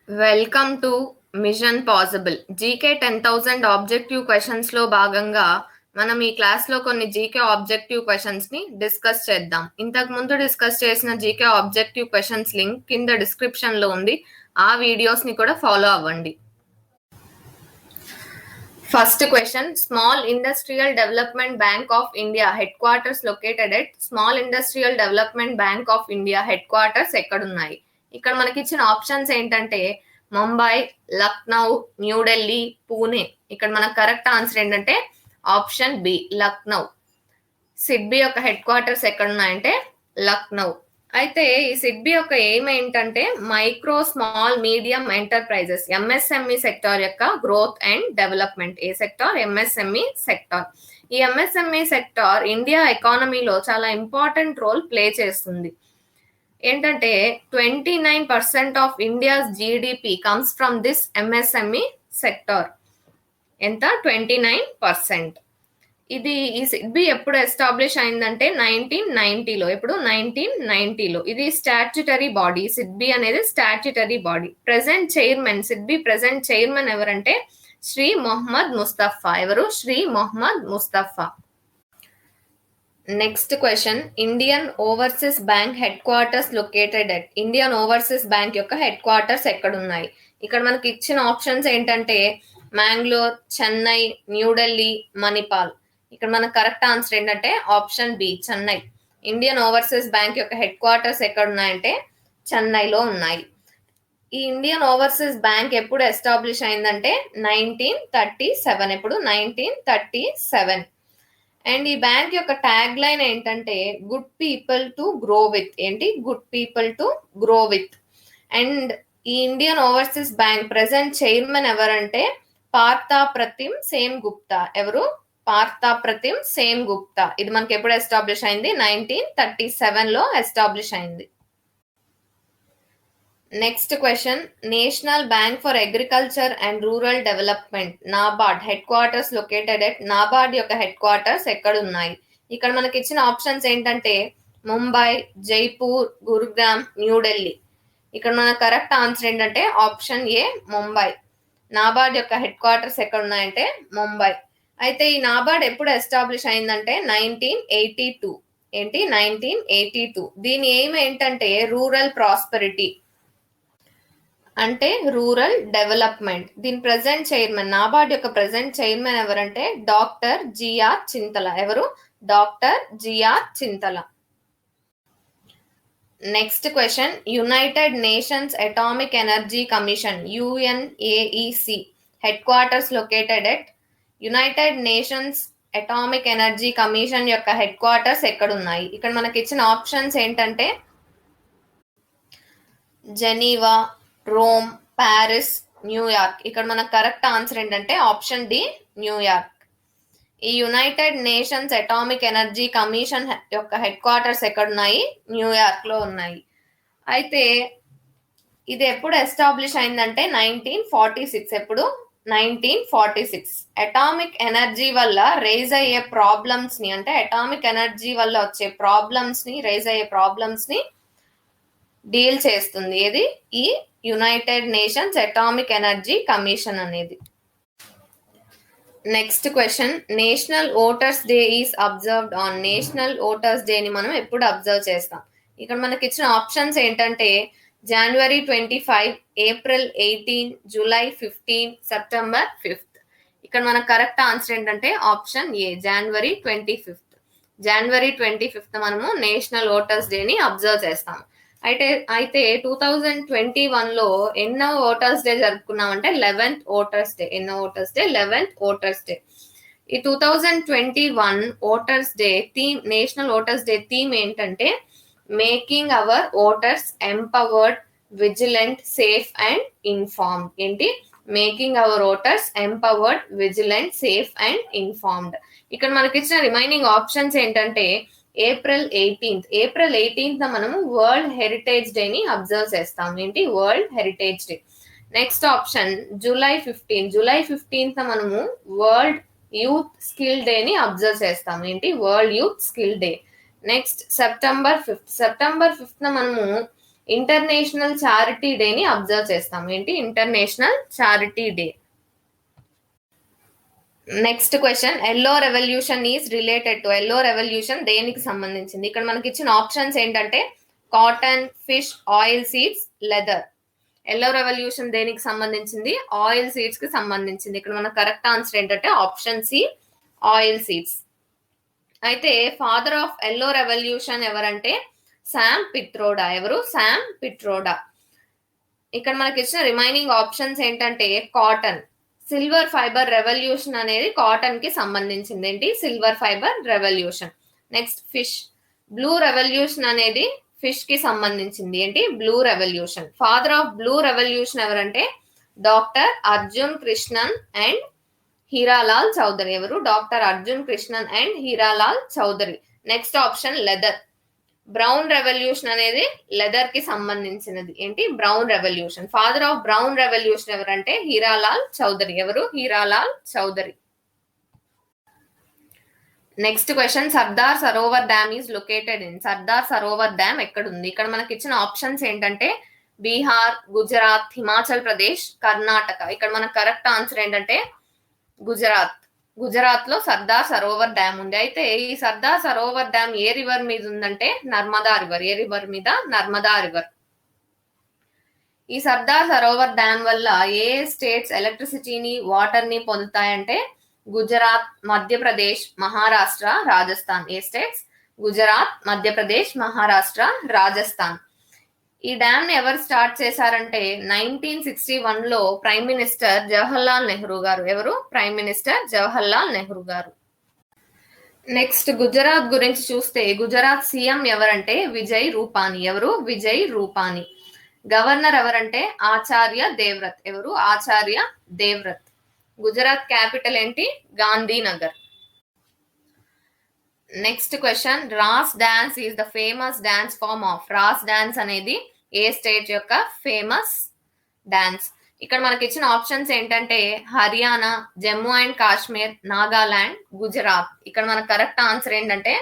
Welcome to machine possible GK 10,000 objective questions లో భాగంగా మనం ఈ క్లాస్ లో కొన్ని జీకే ఆబ్జెక్టివ్ క్వశ్చన్స్ ని డిస్కస్ చేద్దాం. ఇంతకు ముందు డిస్కస్ చేసిన జీకే ఆబ్జెక్టివ్ క్వశ్చన్స్ లింక్ కింద డిస్క్రిప్షన్ లో ఉంది. ఆ వీడియోస్ ని కూడా ఫాలో అవ్వండి. First question, small industrial development bank of India head quarters located at small industrial development bank of India head quarters ఎక్కడున్నాయి? ఇక్కడ మనకి ఇచ్చిన ఆప్షన్స్ ఏంటంటే ముంబై, లక్నో, న్యూఢిల్లీ, పూణే. ఇక్కడ మనకు కరెక్ట్ ఆన్సర్ ఏంటంటే ఆప్షన్ బి, లక్నో. సిడ్బీ యొక్క హెడ్ క్వార్టర్స్ ఎక్కడున్నాయంటే లక్నో. అయితే ఈ సిడ్బీ యొక్క ఎయిమ్ ఏంటంటే micro small medium enterprises MSME sector యొక్క గ్రోత్ అండ్ డెవలప్మెంట్. ఏ సెక్టార్? MSME sector. ఈ ఎంఎస్ఎంఈ సెక్టార్ ఇండియా ఎకానమీలో చాలా ఇంపార్టెంట్ రోల్ ప్లే చేస్తుంది. ఏంటంటే 29% of India's GDP comes from this MSME sector. ఎంత? 29%. ఇది ఈ సిడ్బీ ఎప్పుడు ఎస్టాబ్లిష్ అయిందంటే 1990లో. ఎప్పుడు? 1990లో. ఇది స్టాట్యుటరీ బాడీ. సిడ్బీ అనేది statutory body. Present chairman, SIDBI present chairman ఎవరంటే శ్రీ మొహమ్మద్ ముస్తఫా. ఎవరు? Shri Mohammed Mustafa. Next question, Indian overseas Bank headquarters located at. Indian overseas bank యొక్క హెడ్ క్వార్టర్స్ ఎక్కడున్నాయి? ఇక్కడ మనకి ఇచ్చిన ఆప్షన్స్ ఏంటంటే మ్యాంగ్లూర్, చెన్నై, న్యూఢిల్లీ, మణిపాల్. ఇక్కడ మనకు కరెక్ట్ ఆన్సర్ ఏంటంటే option B, Chennai. Indian overseas bank యొక్క హెడ్ క్వార్టర్స్ ఎక్కడున్నాయంటే చెన్నైలో ఉన్నాయి. ఈ ఇండియన్ ఓవర్సీస్ బ్యాంక్ ఎప్పుడు ఎస్టాబ్లిష్ అయిందంటే 1937. ఎప్పుడు? 1937. అండ్ ఈ బ్యాంక్ యొక్క ట్యాగ్ లైన్ ఏంటంటే good people to grow with. ఏంటి? Good people to grow with. And ఈ Indian overseas bank present chairman ఎవరంటే పార్థా ప్రతిమ్ సేమ్ గుప్తా. ఎవరు? పార్థా ప్రతిమ్ సేమ్ గుప్తా. ఇది మనకి ఎప్పుడు ఎస్టాబ్లిష్ అయింది? 1937లో ఎస్టాబ్లిష్ అయింది. Next question, national bank for agriculture and rural development NABARD head quarters located at. NABARD యొక్క హెడ్ క్వార్టర్స్ ఎక్కడున్నాయి? ఇక్కడ మనకి ఇచ్చిన ఆప్షన్స్ ఏంటంటే ముంబై, జైపూర్, గురుగ్రామ్, న్యూఢిల్లీ. ఇక్కడ మన కరెక్ట్ ఆన్సర్ ఏంటంటే ఆప్షన్ ఏ, ముంబై. నాబార్డ్ యొక్క హెడ్ క్వార్టర్స్ ఎక్కడున్నాయంటే ముంబై. అయితే ఈ నాబార్డ్ ఎప్పుడు ఎస్టాబ్లిష్ అయిందంటే 1982. ఏంటి? 1982. దీని ఎయిమ్ ఏంటంటే రూరల్ ప్రాస్పెరిటీ, అంటే రూరల్ డెవలప్మెంట్. దీని ప్రెసెంట్ చైర్మన్, నాబార్డ్ యొక్క ప్రెసెంట్ చైర్మన్ ఎవరంటే డాక్టర్ జిఆర్ చింతల. ఎవరు? Doctor G R Chintala. Next question, United Nations Atomic Energy Commission UNAEC headquarters located at. United Nations Atomic Energy Commission యొక్క హెడ్ క్వార్టర్స్ ఎక్కడున్నాయి? ఇక్కడ మనకి ఇచ్చిన ఆప్షన్స్ ఏంటంటే జెనీవా, రోమ్, ప్యారిస్, న్యూయార్క్. ఇక్కడ మనకు కరెక్ట్ ఆన్సర్ ఏంటంటే ఆప్షన్ డి, న్యూయార్క్. ఈ United Nations Atomic Energy Commission యొక్క హెడ్ క్వార్టర్స్ ఎక్కడున్నాయి? న్యూయార్క్ లో ఉన్నాయి. అయితే ఇది ఎప్పుడు ఎస్టాబ్లిష్ అయిందంటే 1946. ఎప్పుడు? 1946. అటామిక్ ఎనర్జీ వల్ల రేజ్ అయ్యే ప్రాబ్లమ్స్ ని, అంటే అటామిక్ ఎనర్జీ వల్ల వచ్చే ప్రాబ్లమ్స్ ని, రేజ్ అయ్యే ప్రాబ్లమ్స్ ని డీల్ చేస్తుంది. ఏది? ఈ United Nations Atomic Energy Commission అనేది. Next question, national voters day is observed on. National voters day ని మనం ఎప్పుడు అబ్జర్వ్ చేస్తాం? ఇక్కడ మనకి ఇచ్చిన ఆప్షన్స్ ఏంటంటే జనవరి 25, ఏప్రిల్ 18, జూలై 15, సెప్టెంబర్ 5. ఇక్కడ మన కరెక్ట్ ఆన్సర్ ఏంటంటే ఆప్షన్ ఏ, జనవరి 25. జనవరి 25 మనము నేషనల్ ఓటర్స్ డే ని అబ్జర్వ్ చేస్తాం. అయితే 2021లో ఎన్నో ఓటర్స్ డే జరుపుకున్నామంటే 11th ఓటర్స్ డే. ఎన్నో voters day? 11th voters day. ఈ 2021 voters day theme, national voters day theme ఏంటంటే making our voters empowered, vigilant, safe and informed. ఏంటి? Making our voters empowered, vigilant, safe and informed. ఇక్కడ మనకి ఇచ్చిన remaining options ఏంటంటే April 18. April 18 మనము world heritage day ని observe చేస్తాం. ఏంటి? World heritage day. Next option July 15. July 15 మనము వరల్డ్ యూత్ స్కిల్ డే ని అబ్జర్వ్ చేస్తాం. ఏంటి? World youth skill day. Next September 5. September 5 మనము ఇంటర్నేషనల్ చారిటీ డేని అబ్జర్వ్ చేస్తాం. ఏంటి? International charity day. Next question, yellow revolution is related to. Yellow revolution దేనికి సంబంధించింది? ఇక్కడ మనకి ఇచ్చిన ఆప్షన్స్ ఏంటంటే cotton, fish, oil seeds, leather. Yellow revolution దేనికి సంబంధించింది? ఆయిల్ సీడ్స్ కి సంబంధించింది. ఇక్కడ మన కరెక్ట్ ఆన్సర్ ఏంటంటే ఆప్షన్ సి, ఆయిల్ సీడ్స్. అయితే ఫాదర్ ఆఫ్ ఎల్లో రెవల్యూషన్ ఎవరంటే శామ్ పిట్రోడా. ఎవరు? శామ్ పిట్రోడా. ఇక్కడ మనకి ఇచ్చిన రిమైనింగ్ ఆప్షన్స్ ఏంటంటే కాటన్, సిల్వర్ ఫైబర్ రెవల్యూషన్ అనేది కాటన్ కి సంబంధించింది. ఏంటి? Silver fibre revolution. Next fish, blue revolution అనేది ఫిష్ కి సంబంధించింది. ఏంటి? Blue revolution. Father of blue revolution ఎవరంటే డాక్టర్ అర్జున్ కృష్ణన్ అండ్ హీరాలాల్ చౌదరి. ఎవరు? Doctor Arjun Krishnan and Hiralal Chaudhary. Next option leather. Brown revolution అనేది లెదర్ కి సంబంధించినది. ఏంటి? Brown revolution. Father of brown revolution ఎవరంటే హీరాలాల్ చౌదరి. ఎవరు? Hiralal Chaudhary. Next question, Sardar Sarovar dam is located in. Sardar Sarovar dam ఎక్కడుంది? ఇక్కడ మనకి ఇచ్చిన ఆప్షన్స్ ఏంటంటే బీహార్, గుజరాత్, హిమాచల్ ప్రదేశ్, కర్ణాటక. ఇక్కడ మన కరెక్ట్ ఆన్సర్ ఏంటంటే గుజరాత్. గుజరాత్ లో సర్దార్ సరోవర్ డ్యామ్ ఉంది. అయితే ఈ సర్దార్ సరోవర్ డ్యామ్ ఏ రివర్ మీద ఉందంటే నర్మదా రివర్. ఏ రివర్ మీద? నర్మదా రివర్. ఈ సర్దార్ సరోవర్ డ్యామ్ వల్ల ఏ స్టేట్స్ ఎలక్ట్రిసిటీని, వాటర్ ని పొందుతాయంటే గుజరాత్, మధ్యప్రదేశ్, మహారాష్ట్ర, రాజస్థాన్. ఏ స్టేట్స్? గుజరాత్, మధ్యప్రదేశ్, మహారాష్ట్ర, రాజస్థాన్. ఈ డ్యామ్ ని ఎవరు స్టార్ట్ చేశారంటే 1961 లో ప్రైమ్ మినిస్టర్ జవహర్లాల్ నెహ్రూ గారు. ఎవరు? ప్రైమ్ మినిస్టర్ జవహర్లాల్ నెహ్రూ గారు. నెక్స్ట్ గుజరాత్ గురించి చూస్తే గుజరాత్ సీఎం ఎవరంటే విజయ్ రూపానీ. ఎవరు? విజయ్ రూపానీ. గవర్నర్ ఎవరంటే ఆచార్య దేవ్రత్. ఎవరు? ఆచార్య దేవ్రత్. గుజరాత్ క్యాపిటల్ ఏంటి? Gandhinagar. Next question, Raas dance is the famous dance form of. Raas dance అనేది ఏ స్టేట్ యొక్క ఫేమస్ డాన్స్? ఇక్కడ మనకి ఇచ్చిన ఆప్షన్స్ ఏంటంటే హర్యానా, జమ్మూ అండ్ కాశ్మీర్, నాగాలాండ్, గుజరాత్. ఇక్కడ మన కరెక్ట్ ఆన్సర్ ఏంటంటే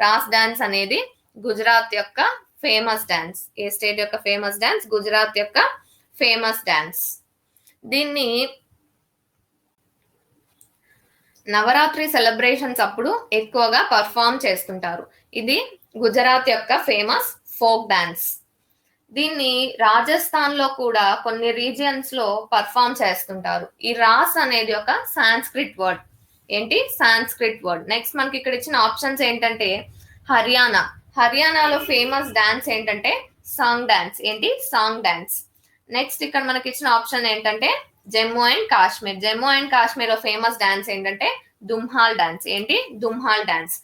రాస్ డాన్స్ అనేది గుజరాత్ యొక్క ఫేమస్ డాన్స్. ఏ స్టేట్ యొక్క ఫేమస్ డాన్స్? గుజరాత్ యొక్క ఫేమస్ డాన్స్. దీన్ని నవరాత్రి సెలబ్రేషన్స్ అప్పుడు ఎక్కువగా పర్ఫామ్ చేస్తుంటారు. ఇది గుజరాత్ యొక్క ఫేమస్ ఫోక్ డాన్స్. దీన్ని రాజస్థాన్ లో కూడా కొన్ని రీజియన్స్ లో పర్ఫామ్ చేస్తుంటారు. ఈ రాస్ అనేది ఒక సాంస్క్రిట్ వర్డ్. ఏంటి? Sanskrit word. నెక్స్ట్ మనకి ఇక్కడ ఇచ్చిన ఆప్షన్స్ ఏంటంటే హర్యానా. హర్యానాలో ఫేమస్ డాన్స్ ఏంటంటే సాంగ్ డాన్స్. ఏంటి? సాంగ్ డాన్స్. నెక్స్ట్ ఇక్కడ మనకి ఇచ్చిన ఆప్షన్ ఏంటంటే జమ్మూ అండ్ కాశ్మీర్. జమ్మూ అండ్ కాశ్మీర్ లో ఫేమస్ డాన్స్ ఏంటంటే దుమ్హాల్ డాన్స్. ఏంటి? Dumhal dance.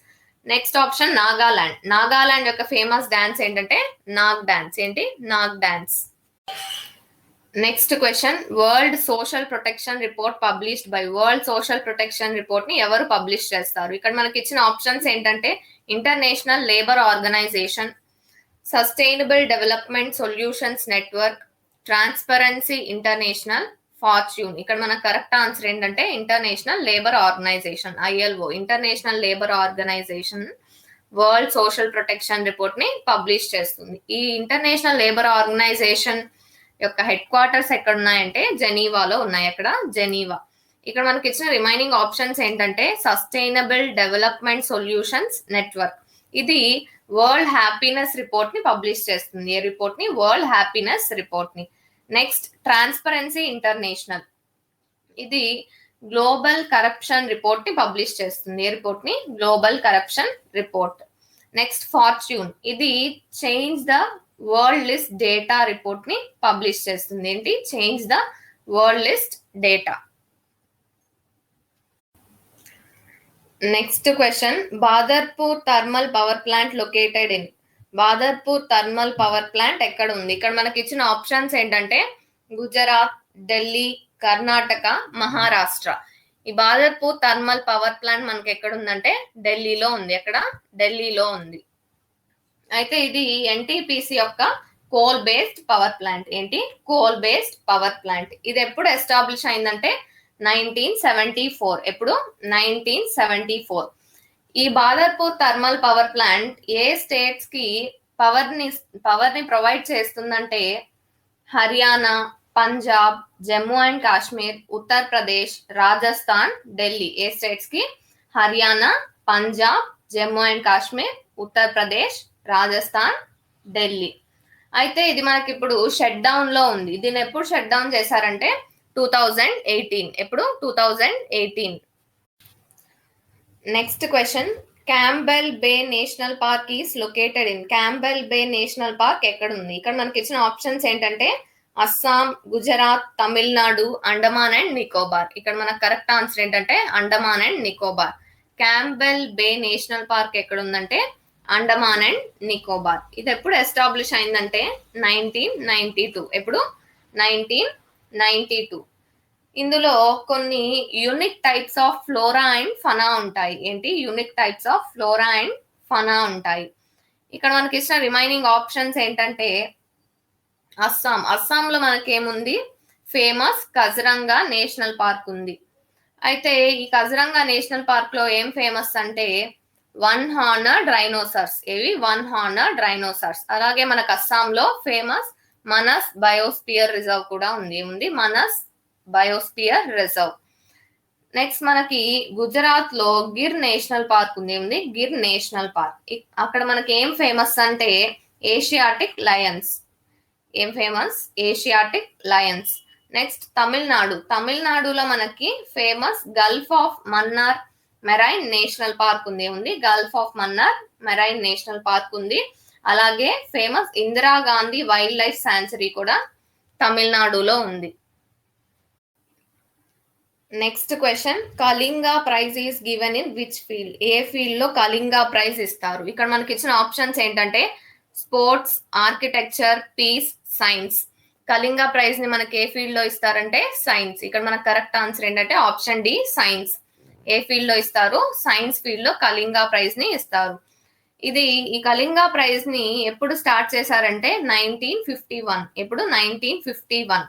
Next option Nagaland. Nagaland యొక్క ఫేమస్ డాన్స్ ఏంటంటే నాగ్ డాన్స్. ఏంటి? Nag dance. Next question, world social protection report published by. World social protection Report ని ఎవరు పబ్లిష్ చేస్తారు? ఇక్కడ మనకి ఇచ్చిన ఆప్షన్స్ ఏంటంటే International Labour Organization, Sustainable Development Solutions Network, Transparency International, Fortune. ఇక్కడ మన కరెక్ట్ ఆన్సర్ ఏంటంటే International Labour Organization, ILO. International Labour Organization World social protection Report ని పబ్లిష్ చేస్తుంది. ఈ ఇంటర్నేషనల్ లేబర్ ఆర్గనైజేషన్ యొక్క హెడ్ క్వార్టర్స్ ఎక్కడ ఉన్నాయంటే జెనీవాలో ఉన్నాయి. అక్కడ జెనీవా. ఇక్కడ మనకి ఇచ్చిన రిమైనింగ్ ఆప్షన్స్ ఏంటంటే సస్టైనబుల్ డెవలప్మెంట్ సొల్యూషన్స్ నెట్వర్క్. ఇది వరల్డ్ హ్యాపీనెస్ రిపోర్ట్ ని పబ్లిష్ చేస్తుంది. ఏ రిపోర్ట్ ని? వరల్డ్ హ్యాపీనెస్ రిపోర్ట్ ని. Next Transparency International. ఇది గ్లోబల్ కరప్షన్ రిపోర్ట్ ని పబ్లిష్ చేస్తుంది. ఏ రిపోర్ట్ ని? Global corruption report. Next Fortune. ఇది change the world list data report ని పబ్లిష్ చేస్తుంది. ఏంటి? Change the world list data. Next question, Badarpur thermal power plant located in. Badarpur thermal power plant ఎక్కడ ఉంది? ఇక్కడ మనకి ఇచ్చిన ఆప్షన్స్ ఏంటంటే గుజరాత్, ఢిల్లీ, కర్ణాటక, మహారాష్ట్ర. ఈ బాదర్పూర్ థర్మల్ పవర్ ప్లాంట్ మనకి ఎక్కడ ఉందంటే ఢిల్లీలో ఉంది. ఎక్కడ? ఢిల్లీలో ఉంది. అయితే ఇది NTPC యొక్క కోల్ బేస్డ్ పవర్ ప్లాంట్. ఏంటి? Coal based power plant. ఇది ఎప్పుడు ఎస్టాబ్లిష్ అయిందంటే 1974. ఎప్పుడు? 1974. ఈ బాదర్పూర్ థర్మల్ పవర్ ప్లాంట్ ఏ స్టేట్స్ కి పవర్ని ప్రొవైడ్ చేస్తుందంటే Haryana, Punjab, Jammu and Kashmir, Uttar Pradesh, Rajasthan, Delhi. A states కి? హర్యానా, పంజాబ్, జమ్మూ అండ్ కాశ్మీర్, ఉత్తరప్రదేశ్, రాజస్థాన్, ఢిల్లీ. అయితే ఇది మనకి ఇప్పుడు షట్ డౌన్ లో ఉంది. దీన్ని ఎప్పుడు షట్ డౌన్ చేశారంటే 2018. ఎప్పుడు? 2018. Next question, Campbell Bay national park is located in. Campbell Bay national park ఎక్కడ ఉంది? ఇక్కడ మనకి ఇచ్చిన ఆప్షన్స్ ఏంటంటే అస్సాం, గుజరాత్, తమిళనాడు, అండమాన్ అండ్ నికోబార్. ఇక్కడ మనకు కరెక్ట్ ఆన్సర్ ఏంటంటే Andaman and Nicobar. Campbell Bay national park ఎక్కడ ఉందంటే అండమాన్ అండ్ నికోబార్. ఇది ఎప్పుడు ఎస్టాబ్లిష్ అయిందంటే 1992. ఎప్పుడు? 1992. ఇందులో కొన్ని unique types of flora and fauna ఉంటాయి. ఏంటి? Unique types of flora and fauna ఉంటాయి. ఇక్కడ మనకి ఇచ్చిన రిమైనింగ్ ఆప్షన్స్ ఏంటంటే అస్సాంలో మనకి ఏముంది? ఫేమస్ కజరంగా నేషనల్ పార్క్ ఉంది. అయితే ఈ కజరంగా నేషనల్ పార్క్ లో ఏం ఫేమస్ అంటే వన్ హార్నర్డ్ రైనోసర్స్. ఏవి? One horned rhinoceros. అలాగే మనకు అస్సాంలో ఫేమస్ మనస్ బయోస్పియర్ రిజర్వ్ కూడా ఉంది. ఏముంది? మనస్ బయోస్పియర్ రిజర్వ్. నెక్స్ట్ మనకి గుజరాత్ లో గిర్ నేషనల్ పార్క్ ఉంది. ఏముంది? Gir national park. అక్కడ మనకి ఏం ఫేమస్ అంటే ఏషియాటిక్ లయన్స్. ఏం ఫేమస్? Asiatic lions. నెక్స్ట్ తమిళనాడులో మనకి famous gulf of Mannar marine national park ఉంది. ఏముంది? Gulf of Mannar marine national park ఉంది. అలాగే famous Indira Gandhi wild life sanctuary కూడా తమిళనాడులో ఉంది. Next question, Kalinga prize is given in which field. ఏ ఫీల్డ్ లో కళింగ ప్రైజ్ ఇస్తారు? ఇక్కడ మనకి ఇచ్చిన ఆప్షన్స్ ఏంటంటే sports, architecture, peace, science. Kalinga praise ని మనకి ఏ ఫీల్డ్ లో ఇస్తారంటే సైన్స్. ఇక్కడ మనకు కరెక్ట్ ఆన్సర్ ఏంటంటే ఆప్షన్ డి, సైన్స్. ఏ ఫీల్డ్ లో ఇస్తారు? సైన్స్ ఫీల్డ్ లో కళింగ ప్రైజ్ ని ఇస్తారు. ఈ కళింగ ప్రైజ్ ని ఎప్పుడు స్టార్ట్ చేశారంటే 1951. ఎప్పుడు? 1951.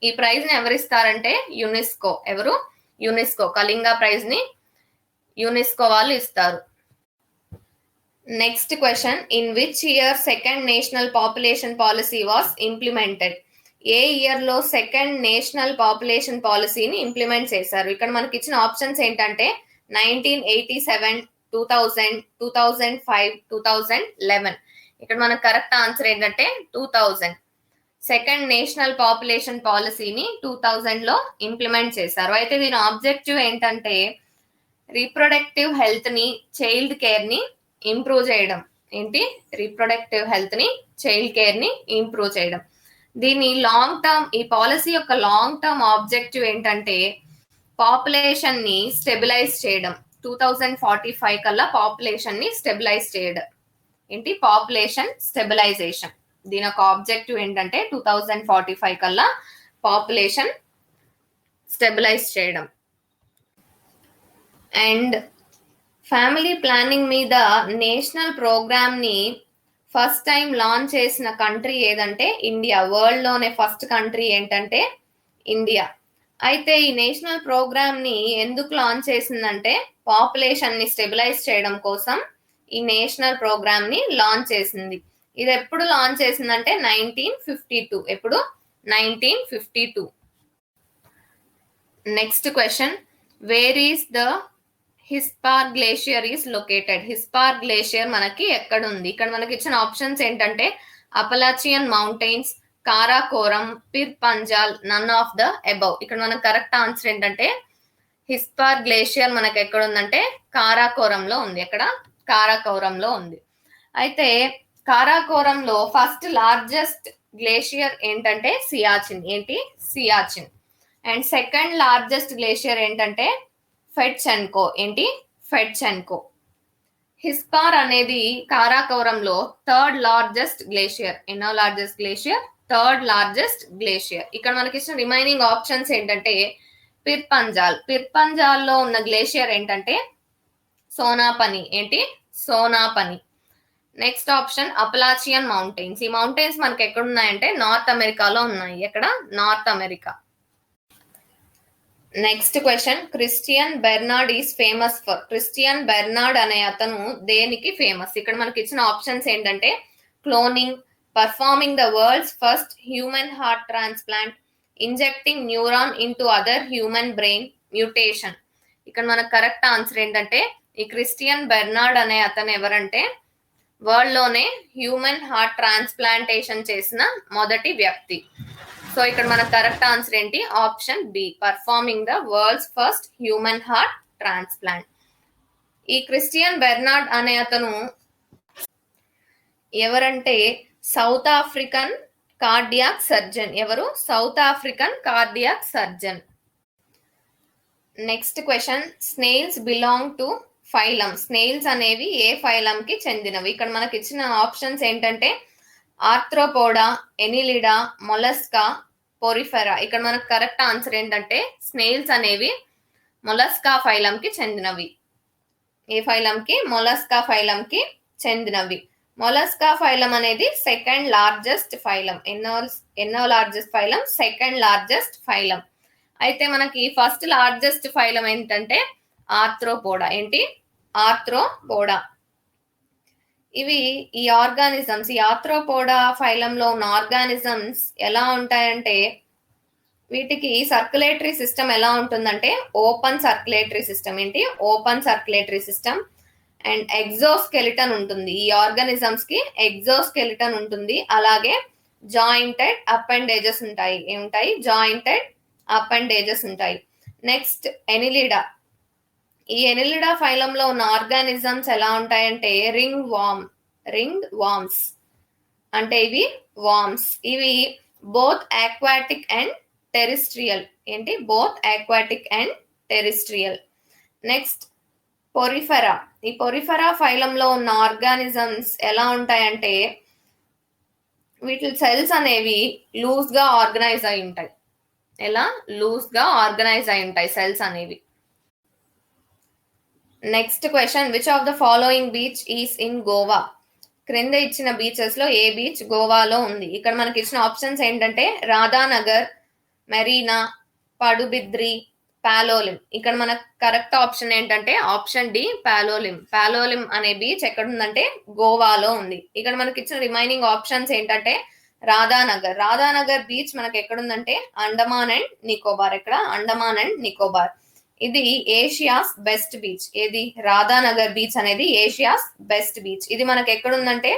ఈ ప్రైజ్ ని ఎవరిస్తారంటే యునెస్కో. ఎవరు? యునెస్కో. కళింగ ప్రైజ్ ని యునెస్కో వాళ్ళు ఇస్తారు. Next question, in which year second national population policy was implemented. A year లో సెకండ్ నేషనల్ పాపులేషన్ పాలసీని ఇంప్లిమెంట్ చేశారు? ఇక్కడ మనకి ఇచ్చిన ఆప్షన్స్ ఏంటంటే 1987, 2000, 2005, 2011. ఇక్కడ మనకు కరెక్ట్ ఆన్సర్ ఏంటంటే 2000. సెకండ్ నేషనల్ పాపులేషన్ పాలసీని 2000 లో ఇంప్లిమెంట్ చేశారు. అయితే దీని ఆబ్జెక్టివ్ ఏంటంటే రీప్రొడక్టివ్ హెల్త్ ని, చైల్డ్ కేర్ ని ఇంప్రూవ్ చేయడం. ఏంటి? రీప్రొడక్టివ్ హెల్త్ ని, చైల్డ్ కేర్ ని ఇంప్రూవ్ చేయడం. ఈ పాలసీ యొక్క లాంగ్ టర్మ్ ఆబ్జెక్టివ్ ఏంటంటే పాపులేషన్ ని స్టెబిలైజ్ చేయడం. 2045 కల్లా పాపులేషన్ ని స్టెబిలైజ్ చేయడం. ఏంటి? Population stabilisation. దీని యొక్క ఆబ్జెక్టివ్ ఏంటంటే 2045 కల్లా పాపులేషన్ స్టెబిలైజ్ చేయడం. అండ్ ఫ్యామిలీ ప్లానింగ్ మీద నేషనల్ ప్రోగ్రామ్ ని ఫస్ట్ టైం లాంచ్ చేసిన కంట్రీ ఏదంటే ఇండియా. వరల్డ్ లోనే ఫస్ట్ కంట్రీ ఏంటంటే ఇండియా. అయితే ఈ నేషనల్ ప్రోగ్రామ్ ని ఎందుకు లాంచ్ చేసిందంటే పాపులేషన్ ని స్టెబిలైజ్ చేయడం కోసం ఈ నేషనల్ ప్రోగ్రామ్ ని లాంచ్ చేసింది. ఇది ఎప్పుడు లాంచ్ చేసిందంటే 1952. ఎప్పుడు? 1952. Next question, where is the Hispar glacier is located. Hispar glacier మనకి ఎక్కడ ఉంది? ఇక్కడ మనకి ఇచ్చిన ఆప్షన్స్ ఏంటంటే Appalachian mountains, Karakoram, Pir Panjal, none of the above. ఇక్కడ మనకు కరెక్ట్ ఆన్సర్ ఏంటంటే హిస్పార్ గ్లేషియర్ మనకి ఎక్కడ ఉందంటే కారాకోరంలో ఉంది. ఎక్కడ? కారాకోరంలో ఉంది. అయితే కారాకోరంలో ఫస్ట్ లార్జెస్ట్ గ్లేషియర్ ఏంటంటే సియాచిన్. ఏంటి? Siachen. And second largest glacier ఏంటంటే ఫెట్చెన్కో. ఏంటి? ఫెట్చెన్కో. హిస్పార్ అనేది కారాకోరంలో థర్డ్ లార్జెస్ట్ గ్లేషియర్. ఎన్నో largest glacier? Third largest glacier. ఇక్కడ మనకి ఇచ్చిన రిమైనింగ్ ఆప్షన్స్ ఏంటంటే పిర్పంజాల్. పిర్పంజాల్లో ఉన్న గ్లేషియర్ ఏంటంటే సోనాపని. ఏంటి? Sonapani. Next option Appalachian mountains. ఈ మౌంటైన్స్ మనకి ఎక్కడ ఉన్నాయంటే నార్త్ అమెరికాలో ఉన్నాయి. ఎక్కడ? North America. Next question, Christian Bernard is famous for. Christian Bernard అనే అతను దేనికి ఫేమస్? ఇక్కడ మనకి ఇచ్చిన ఆప్షన్స్ ఏంటంటే cloning, performing the world's first human heart transplant, injecting neuron into other human brain, mutation. ఇక్కడ మనకు కరెక్ట్ ఆన్సర్ ఏంటంటే ఈ క్రిస్టియన్ బెర్నార్డ్ అనే అతను ఎవరంటే వరల్డ్ లోనే హ్యూమన్ హార్ట్ ట్రాన్స్ప్లాంటేషన్ చేసిన మొదటి వ్యక్తి. సో ఇక్కడ మన కరెక్ట్ ఆన్సర్ ఏంటి? Option B, performing the world's first human heart transplant. ఈ క్రిస్టియన్ బెర్నార్డ్ అనే అతను ఎవరంటే సౌత్ ఆఫ్రికన్ కార్డియాక్ సర్జన్. ఎవరు? South African cardiac surgeon. Next question, snails belong to phylum. Snails అనేవి ఏ ఫైలం కి చెందినవి? ఇక్కడ మనకి ఇచ్చిన ఆప్షన్స్ ఏంటంటే ఆర్థ్రోపోడా, ఎనిలిడా, మొలస్కా, పోరిఫెరా. ఇక్కడ మనకు కరెక్ట్ ఆన్సర్ ఏంటంటే స్నేల్స్ అనేవి మొలస్కా ఫైలం కి చెందినవి. ఏ ఫైలం కి? మొలస్కా ఫైలం కి చెందినవి. మొలస్కా ఫైలం అనేది సెకండ్ లార్జెస్ట్ ఫైలం. ఎన్నో largest phylum? Second largest phylum. అయితే మనకి ఫస్ట్ లార్జెస్ట్ ఫైలం ఏంటంటే ఆర్థ్రోపోడా. ఏంటి? ఆర్థ్రోపోడా. ఇవి ఈ ఆర్గానిజమ్స్, ఈ ఆర్థ్రోపోడా ఫైలంలో ఉన్న ఆర్గానిజమ్స్ ఎలా ఉంటాయంటే వీటికి సర్క్యులేటరీ సిస్టమ్ ఎలా ఉంటుందంటే ఓపెన్ సర్క్యులేటరీ సిస్టమ్. ఏంటి? Open circulatory system. And exoskeleton ఉంటుంది. ఈ ఆర్గానిజమ్స్ కి ఎగ్జోస్కెలిటన్ ఉంటుంది. అలాగే జాయింటెడ్ అపెండేజెస్ ఉంటాయి. ఏముంటాయి? జాయింటెడ్ అపెండేజెస్ ఉంటాయి. నెక్స్ట్ ఎనిలిడా. ఈ ఎనిలిడా ఫైలంలో ఉన్న ఆర్గానిజమ్స్ ఎలా ఉంటాయంటే రింగ్ వార్మ్స్. అంటే ఇవి వార్మ్స్. ఇవి బోత్ ఆక్వాటిక్ అండ్ టెరిస్ట్రియల్. ఏంటి? Both aquatic and terrestrial. Next Porifera. ఈ పొరిఫెరా ఫైలంలో ఉన్న ఆర్గానిజమ్స్ ఎలా ఉంటాయంటే వీటి సెల్స్ అనేవి లూజ్ గా ఆర్గనైజ్ అయి ఉంటాయి. ఎలా? లూజ్ గా ఆర్గనైజ్ అయి ఉంటాయి సెల్స్ అనేవి. Next question, which of the following beach is in Goa? క్రింద ఇచ్చిన బీచెస్ లో ఏ బీచ్ గోవాలో ఉంది? ఇక్కడ మనకి ఇచ్చిన ఆప్షన్స్ ఏంటంటే రాధానగర్, మెరీనా, పడుబిద్రి, పాలోలిం. ఇక్కడ మనకు కరెక్ట్ ఆప్షన్ ఏంటంటే ఆప్షన్ డి, పాలోలిం. పాలోలిం అనే బీచ్ ఎక్కడ ఉందంటే గోవాలో ఉంది. ఇక్కడ మనకి ఇచ్చిన రిమైనింగ్ ఆప్షన్స్ ఏంటంటే రాధానగర్. రాధానగర్ బీచ్ మనకి ఎక్కడుందంటే అండమాన్ అండ్ నికోబార్. ఎక్కడ? అండమాన్ అండ్ నికోబార్. ఇది ఏషియాస్ బెస్ట్ బీచ్. ఏది? రాధానగర్ బీచ్ అనేది ఏషియాస్ బెస్ట్ బీచ్. ఇది మనకి ఎక్కడుందంటే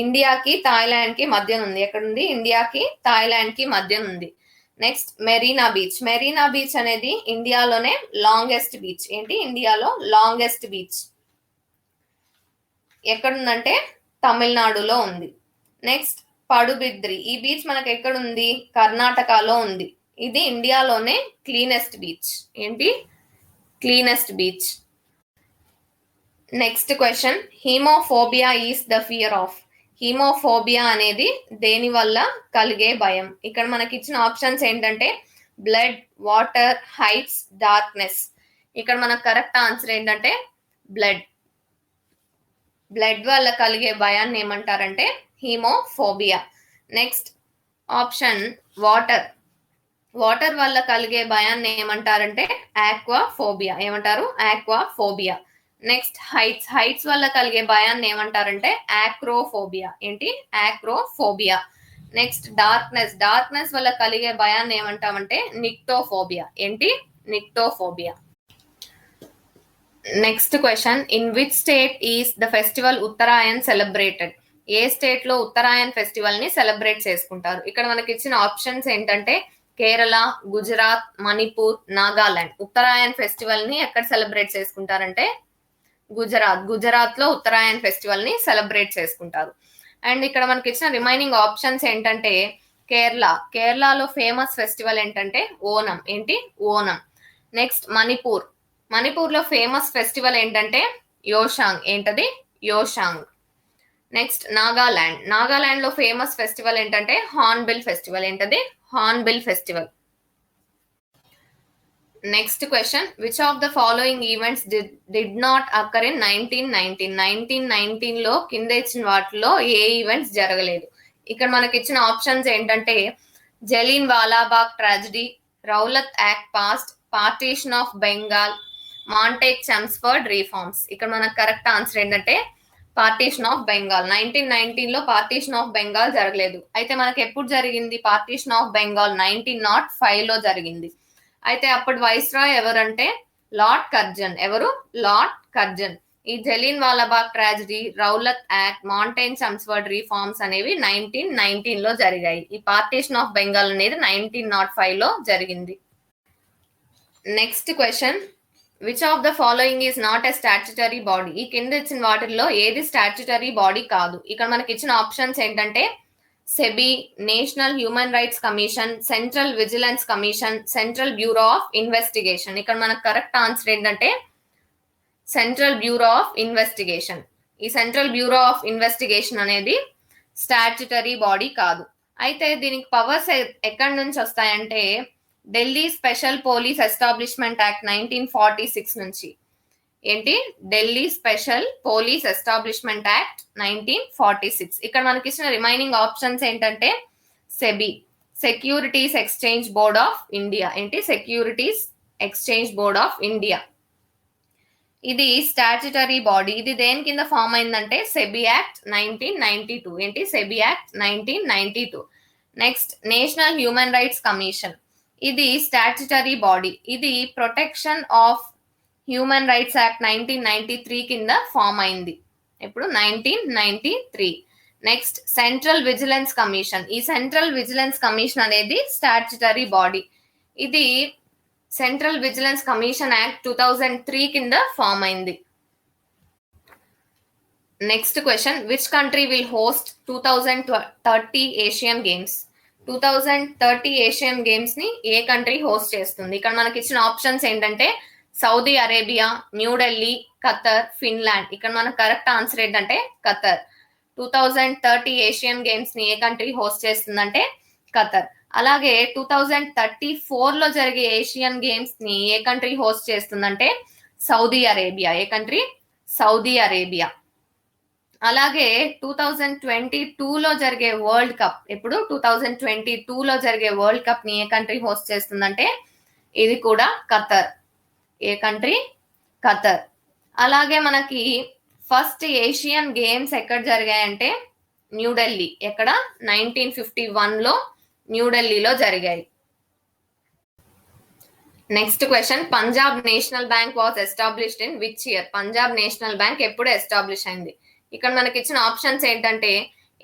ఇండియాకి థాయిలాండ్ కి మధ్యన ఉంది. ఎక్కడుంది? ఇండియాకి థాయిలాండ్ కి మధ్యన ఉంది. Next Marina beach. Marina beach అనేది ఇండియాలోనే లాంగెస్ట్ బీచ్. ఏంటి? ఇండియాలో లాంగెస్ట్ బీచ్. ఎక్కడుందంటే తమిళనాడులో ఉంది. నెక్స్ట్ పడుబిద్రి. ఈ బీచ్ మనకి ఎక్కడుంది? కర్ణాటకలో ఉంది. ఇది ఇండియాలోనే క్లీనెస్ట్ బీచ్. ఏంటి? Cleanest beach. Next question, haemophobia is the fear of. Haemophobia అనేది దేని వల్ల కలిగే భయం? ఇక్కడ మనకి ఇచ్చిన ఆప్షన్స్ ఏంటంటే బ్లడ్, వాటర్, హైట్స్, డార్క్నెస్. ఇక్కడ మనకు కరెక్ట్ ఆన్సర్ ఏంటంటే బ్లడ్. బ్లడ్ వల్ల కలిగే భయాన్ని ఏమంటారంటే haemophobia. Next option water. Water వల్ల కలిగే భయాన్ని ఏమంటారంటే ఆక్వాఫోబియా. ఏమంటారు? ఆక్వాఫోబియా. Next heights. హైట్స్ వల్ల కలిగే భయాన్ని ఏమంటారంటే ఆక్రోఫోబియా. ఏంటి? ఆక్రోఫోబియా. Next darkness. డార్క్నెస్ వల్ల కలిగే భయాన్ని ఏమంటామంటే నిక్టోఫోబియా. ఏంటి? Nyctophobia. Next question, in which state is the festival Uttarayan celebrated? ఏ స్టేట్ లో ఉత్తరాయణ్ ఫెస్టివల్ ని సెలబ్రేట్ చేసుకుంటారు? ఇక్కడ మనకి ఇచ్చిన ఆప్షన్స్ ఏంటంటే కేరళ, గుజరాత్, మణిపూర్, నాగాలాండ్. ఉత్తరాయణ్ ఫెస్టివల్ ని ఎక్కడ సెలబ్రేట్ చేసుకుంటారంటే గుజరాత్ లో ఉత్తరాయణ్ ఫెస్టివల్ ని సెలబ్రేట్ చేసుకుంటారు. అండ్ ఇక్కడ మనకి ఇచ్చిన రిమైనింగ్ ఆప్షన్స్ ఏంటంటే కేరళలో ఫేమస్ ఫెస్టివల్ ఏంటంటే ఓనం. ఏంటి? ఓనం. నెక్స్ట్ మణిపూర్ లో ఫేమస్ ఫెస్టివల్ ఏంటంటే యోషాంగ్. ఏంటది? యోషాంగ్. నెక్స్ట్ నాగాలాండ్ లో ఫేమస్ ఫెస్టివల్ ఏంటంటే హార్న్బిల్ ఫెస్టివల్. ఏంటది? Hornbill festival. Next question, which of the following events did not అక్కర్ in 1919? 1919 లో కింద ఇచ్చిన వాటిలో ఏ ఈవెంట్స్ జరగలేదు? ఇక్కడ మనకి ఇచ్చిన ఆప్షన్స్ ఏంటంటే Jallian Walabagh tragedy, Rowlatt act passed, partition of Bengal, Montagu Chelmsford reforms. ఇక్కడ మనకు కరెక్ట్ ఆన్సర్ ఏంటంటే పార్టీషన్ ఆఫ్ బెంగాల్. 1919లో పార్టీషన్ ఆఫ్ బెంగాల్ జరగలేదు. అయితే మనకి ఎప్పుడు జరిగింది పార్టీషన్ ఆఫ్ బెంగాల్? 1905లో జరిగింది. అయితే అప్పుడు వైస్రాయ్ ఎవరంటే లార్డ్ కర్జన్. ఎవరు? Lord Curzon. ఈ Jallian Walabagh tragedy, Rowlatt act, Montagu Chelmsford reforms అనేవి 1919లో జరిగాయి. ఈ పార్టీషన్ ఆఫ్ బెంగాల్ అనేది 1905లో జరిగింది. Next question, which of the following is not a statutory body? ఈ కింద ఇచ్చిన వాటిల్లో ఏది స్టాట్యుటరీ బాడీ కాదు? ఇక్కడ మనకి ఇచ్చిన ఆప్షన్స్ ఏంటంటే SEBI, national human rights commission, central vigilance commission, central bureau of investigation. ఇక్కడ మనకు కరెక్ట్ ఆన్సర్ ఏంటంటే సెంట్రల్ బ్యూరో ఆఫ్ ఇన్వెస్టిగేషన్. ఈ సెంట్రల్ బ్యూరో ఆఫ్ ఇన్వెస్టిగేషన్ అనేది స్టాట్యుటరీ బాడీ కాదు. అయితే దీనికి పవర్స్ ఎక్కడి నుంచి వస్తాయంటే Delhi special police establishment act 1946 నుంచి. ఏంటి? Delhi special police establishment act 1946. ఇక్కడ మనకి ఇచ్చిన రిమైనింగ్ ఆప్షన్స్ ఏంటంటే SEBI, securities exchange board of India. ఏంటి? Securities exchange board of India. ఇది స్టాట్యుటరీ బాడీ. ఇది దేని కింద ఫామ్ అయిందంటే సెబీ యాక్ట్ 1992. ఏంటి? SEBI act 1992. Next national human rights commission. ఇది స్టాట్యుటరీ బాడీ. ఇది protection of human rights act 1993 కింద ఫామ్ అయింది. ఇప్పుడు 1993. Next central vigilance commission. ఈ సెంట్రల్ విజిలెన్స్ కమిషన్ అనేది స్టాట్యుటరీ బాడీ. ఇది సెంట్రల్ విజిలెన్స్ కమిషన్ యాక్ట్ 2003 కింద ఫామ్ అయింది. Next question, which country will host 2030 Asian games? 2030 Asian games ని ఏ కంట్రీ హోస్ట్ చేస్తుంది? ఇక్కడ మనకి ఇచ్చిన ఆప్షన్స్ ఏంటంటే Saudi Arabia, New Delhi, Qatar, Finland. ఇక్కడ మనకు కరెక్ట్ ఆన్సర్ ఏంటంటే ఖతర్. 2030 ఏషియన్ గేమ్స్ ని ఏ కంట్రీ హోస్ట్ చేస్తుందంటే ఖతర్. అలాగే 2034లో జరిగే ఏషియన్ గేమ్స్ ని ఏ కంట్రీ హోస్ట్ చేస్తుందంటే సౌదీ అరేబియా. ఏ కంట్రీ? Saudi Arabia. అలాగే 2022లో జరిగే వరల్డ్ కప్. ఇప్పుడు 2022లో జరిగే వరల్డ్ కప్ ని ఏ కంట్రీ హోస్ట్ చేస్తుందంటే ఇది కూడా ఖతర్. ఏ కంట్రీ? ఖతర్. అలాగే మనకి ఫస్ట్ ఏషియన్ గేమ్స్ ఎక్కడ జరిగాయంటే న్యూఢిల్లీ. ఎక్కడ? 1951లో న్యూఢిల్లీలో జరిగాయి. Next question, Punjab national bank was established in which year? Punjab national bank ఎప్పుడు ఎస్టాబ్లిష్ అయింది? ఇక్కడ మనకి ఇచ్చిన ఆప్షన్స్ ఏంటంటే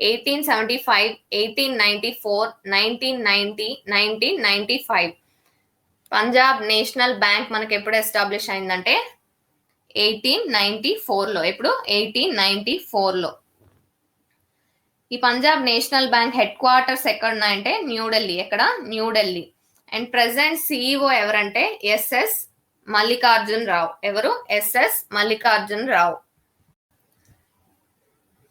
1875, 1894, 1990, 1995. పంజాబ్ నేషనల్ బ్యాంక్ మనకి ఎప్పుడు ఎస్టాబ్లిష్ అయిందంటే 1894లో. ఎప్పుడు? 1894లో. ఈ Punjab national bank headquarters ఎక్కడ ఉన్నాయంటే న్యూఢిల్లీ. ఎక్కడ? న్యూఢిల్లీ. అండ్ ప్రెసెంట్ సిఇఓ ఎవరంటే ఎస్ఎస్ మల్లికార్జున్ రావు. ఎవరు? S S Mallikarjun Rao.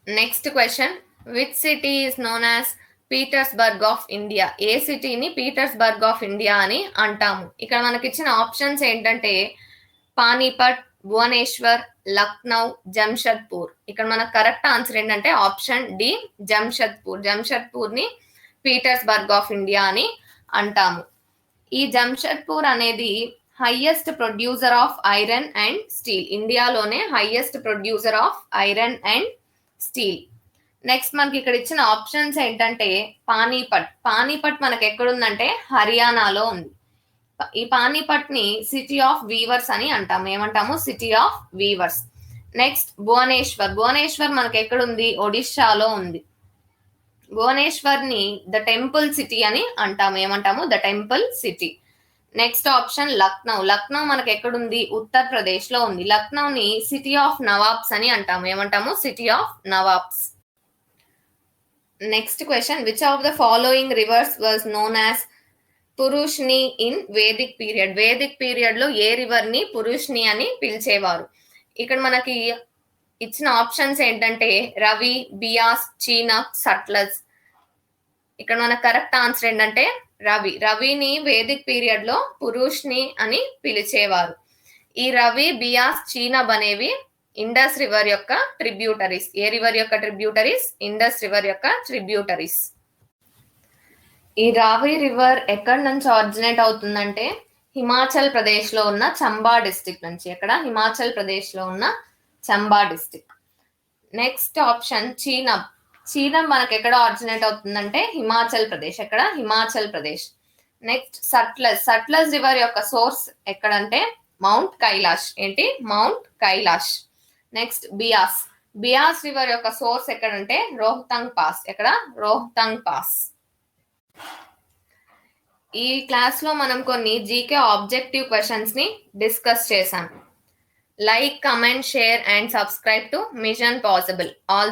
Next question, which city is known as Petersburg of India? ఏ సిటీని పీటర్స్బర్గ్ ఆఫ్ ఇండియా అని అంటాము? ఇక్కడ మనకి ఇచ్చిన ఆప్షన్స్ ఏంటంటే పానీపట్, భువనేశ్వర్, లక్నౌ, జంషెడ్పూర్. ఇక్కడ మనకు కరెక్ట్ ఆన్సర్ ఏంటంటే ఆప్షన్ డి, జంషెడ్పూర్. జంషెడ్పూర్ ని పీటర్స్బర్గ్ ఆఫ్ ఇండియా అని అంటాము. ఈ జంషెడ్పూర్ అనేది highest producer of iron and steel. ఇండియాలోనే highest producer of iron and steel. Next మనకి ఇక్కడ ఇచ్చిన ఆప్షన్స్ ఏంటంటే పానీపట్. పానీపట్ మనకి ఎక్కడుందంటే హర్యానాలో ఉంది. ఈ పానీపట్ ని సిటీ ఆఫ్ వీవర్స్ అని అంటాము. ఏమంటాము? City of weavers. Next Bhubaneswar. Bhubaneswar మనకి ఎక్కడుంది? ఒడిషాలో ఉంది. భువనేశ్వర్ ని ద టెంపుల్ సిటీ అని అంటాము. ఏమంటాము? The temple city. Next option Lucknow. Lucknow మనకి ఎక్కడుంది? ఉత్తరప్రదేశ్ లో ఉంది. లక్నౌ ని సిటీ ఆఫ్ నవాబ్స్ అని అంటాము. ఏమంటాము? City of nawabs. Next question, which of the following rivers was known as Purushni in Vedic period? Vedic period లో ఏ రివర్ ని పురుష్ని అని పిలిచేవారు? ఇక్కడ మనకి ఇచ్చిన ఆప్షన్స్ ఏంటంటే రవి, బియాస్, చీనక్, సట్లజ్. ఇక్కడ మనకు కరెక్ట్ ఆన్సర్ ఏంటంటే రవి. రవిని వేదిక్ పీరియడ్ లో పురుష్ని అని పిలిచేవారు. ఈ రవి, బియాస్, చీనబ్ అనేవి ఇండస్ రివర్ యొక్క ట్రిబ్యూటరీస్. ఏ రివర్ యొక్క ట్రిబ్యూటరీస్? ఇండస్ రివర్ యొక్క ట్రిబ్యూటరీస్. ఈ రావి రివర్ ఎక్కడి నుంచి ఆరిజినేట్ అవుతుందంటే హిమాచల్ ప్రదేశ్ లో ఉన్న చంబా డిస్ట్రిక్ట్ నుంచి. ఎక్కడ? హిమాచల్ ప్రదేశ్ లో ఉన్న Chamba district. Next option Chenab. Chenab మనకి ఎక్కడ ఆరిజినేట్ అవుతుందంటే హిమాచల్ ప్రదేశ్. ఎక్కడ? హిమాచల్ ప్రదేశ్. నెక్స్ట్ సట్లెజ్. సట్లెజ్ రివర్ యొక్క సోర్స్ ఎక్కడంటే మౌంట్ కైలాష్. ఏంటి? Mount Kailash. Next Beas. Beas river యొక్క సోర్స్ ఎక్కడంటే రోహ్తంగ్ పాస్. ఎక్కడ? రోహ్తంగ్ పాస్. ఈ క్లాస్ లో మనం కొన్ని జీకే ఆబ్జెక్టివ్ క్వశ్చన్స్ ని డిస్కస్ చేశాం. Like, comment, share and subscribe to machine possible. All